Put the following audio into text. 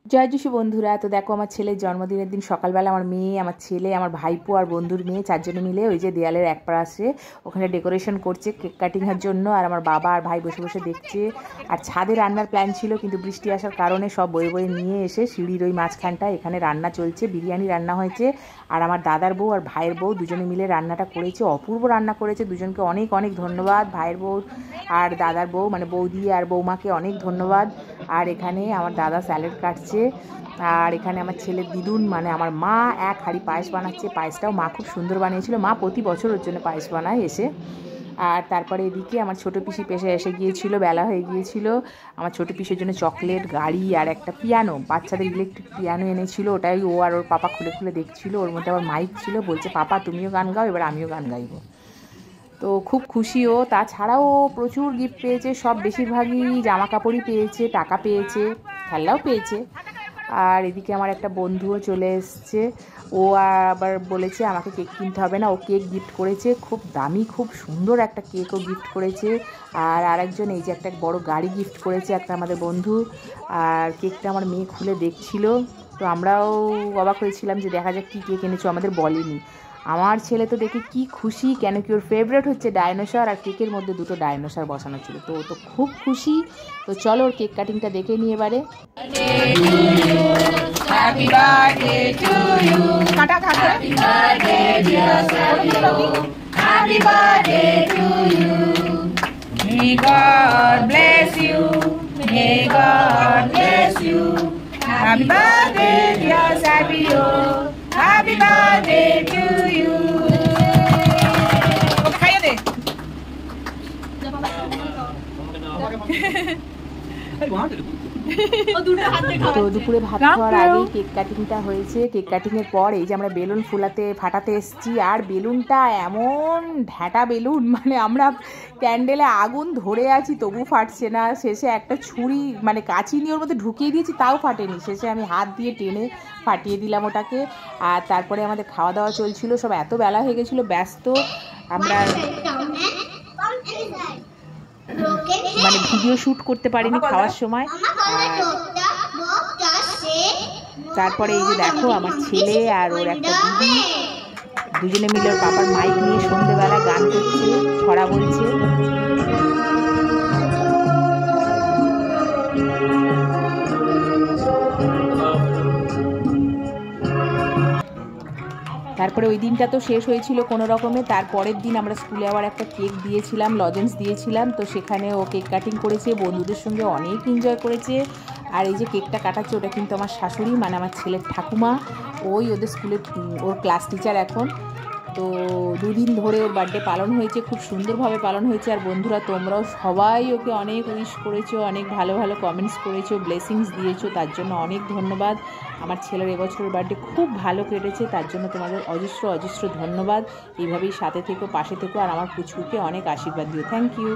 জয় যিশু বন্ধুরা। তো দেখো আমার ছেলের জন্মদিনের দিন সকালবেলা আমার মেয়ে, আমার ছেলে, আমার ভাইপো আর বন্ধুর মেয়ে চারজনে মিলে ওই যে দেয়ালের এক পাশে ওখানে ডেকোরেশন করছে কেক কাটিংয়ের জন্য। আর আমার বাবা আর ভাই বসে বসে দেখছে। আর ছাদে রান্নার প্ল্যান ছিল, কিন্তু বৃষ্টি আসার কারণে সব বয়ে বয়ে নিয়ে এসে সিঁড়ির ওই মাঝখানটা এখানে রান্না চলছে, বিরিয়ানি রান্না হয়েছে। আর আমার দাদার বউ আর ভাইয়ের বউ দুজনে মিলে রান্নাটা করেছে, অপূর্ব রান্না করেছে। দুজনকে অনেক অনেক ধন্যবাদ, ভাইয়ের বউ আর দাদার বউ মানে বৌদি আর বৌমাকে অনেক ধন্যবাদ। আর এখানে আমার দাদা স্যালাড কাটছে, আর এখানে আমার ছেলের দিদুন মানে আমার মা এক হাঁড়ি পায়েস বানাচ্ছে। পায়েসটাও মা খুব সুন্দর বানিয়েছিল, মা প্রতি বছর ওর জন্য পায়েস বানায় এসে। আর তারপরে এদিকে আমার ছোটো পিসি পেশে এসে গিয়েছিল, বেলা হয়ে গিয়েছিল। আমার ছোটো পিসের জন্য চকলেট, গাড়ি আর একটা পিয়ানো, বাচ্চাদের ইলেকট্রিক পিয়ানো এনেছিল। ওটাই ও আর ওর পাপা খুলে খুলে দেখছিল। ওর মধ্যে আবার মাইক ছিল, বলছে পাপা তুমিও গান গাও, এবার আমিও গান গাইবো। তো খুব খুশি ও। তাছাড়াও প্রচুর গিফট পেয়েছে, সব বেশিরভাগই জামা কাপড়ই পেয়েছে, টাকা পেয়েছে, খেলনাও পেয়েছে। আর এদিকে আমার একটা বন্ধুও চলে এসছে, ও আবার বলেছে আমাকে কেক কিনতে হবে না, ও কেক গিফট করেছে, খুব দামি খুব সুন্দর একটা কেকও গিফট করেছে। আর আরেকজন এই যে একটা বড় গাড়ি গিফট করেছে একটা আমাদের বন্ধু। আর কেকটা আমার মেয়ে খুলে দেখছিল, তো আমরাও অবাক হয়েছিলাম যে দেখা যাক কী কেক এনেছো, আমাদের বলেনি। আমার ছেলে তো দেখে কি খুশি, কেন কি ওর ফেভারিট হচ্ছে ডাইনোসর, আর কেকের মধ্যে দুটো ডাইনোসর বসানো ছিল, তো ও তো খুব খুশি। তো চলো ওর কেক কাটিংটা দেখে নিয়ে এবারে। Happy birthday to you. Happy birthday dear Sabio. Happy birthday to you. May God bless you. May God bless you. Happy birthday dear Sabio. Happy birthday to you. Okay, খাইয়ে দে। তো দুপুরে ভাত খাওয়ার আগেই কেক কাটিংটা হয়েছে। কেক কাটিংয়ের পর এই যে আমরা বেলুন ফাটাতে এসেছি। আর বেলুনটা এমন ঢ্যাটা বেলুন, মানে আমরা ক্যান্ডেলে আগুন ধরে আছি তবু ফাটছে না। শেষে একটা ছুরি মানে কাঁচি নিয়ে ওর মধ্যে ঢুকিয়ে দিয়েছি, তাও ফাটেনি। শেষে আমি হাত দিয়ে টেনে ফাটিয়ে দিলাম ওটাকে। আর তারপরে আমাদের খাওয়া দাওয়া চলছিল, সব এত বেলা হয়ে গেছিলো, ব্যস্ত আমরা মানে ভিডিও শ্যুট করতে পারিনি খাওয়ার সময়। তারপরে এই যে দেখো আমার ছেলে আর ওর একটা দিদি দুজনে মিলে ওর বাবার মাইক নিয়ে সন্ধ্যেবেলা গান করছে, ছড়া বলছে। তারপরে ওই দিনটা তো শেষ হয়েছিল কোনো রকমে। তারপরের দিন আমরা স্কুলে আবার একটা কেক দিয়েছিলাম, লজেন্স দিয়েছিলাম। তো সেখানে ও কেক কাটিং করেছে, বন্ধুদের সঙ্গে অনেক এনজয় করেছে। আর এই যে কেকটা কাটাচ্ছে ওটা কিন্তু আমার শাশুড়ি মানে আমার ছেলের ঠাকুমা, ওই ওদের স্কুলের ওর ক্লাস টিচার এখন। তো দুদিন ধরে ওর বার্থডে পালন হয়েছে, খুব সুন্দরভাবে পালন হয়েছে। আর বন্ধুরা তোমরাও সবাই ওকে অনেক উইশ করেছো, অনেক ভালো ভালো কমেন্টস করেছো, ব্লেসিংস দিয়েছো, তার জন্য অনেক ধন্যবাদ। আমার ছেলের এবছরের বার্থডে খুব ভালো কেটেছে, তার জন্য তোমাদের অজস্র অজস্র ধন্যবাদ। এইভাবেই সাথে থেকো, পাশে থেকো, আর আমার পুচকুকে অনেক আশীর্বাদ দিও। Thank you.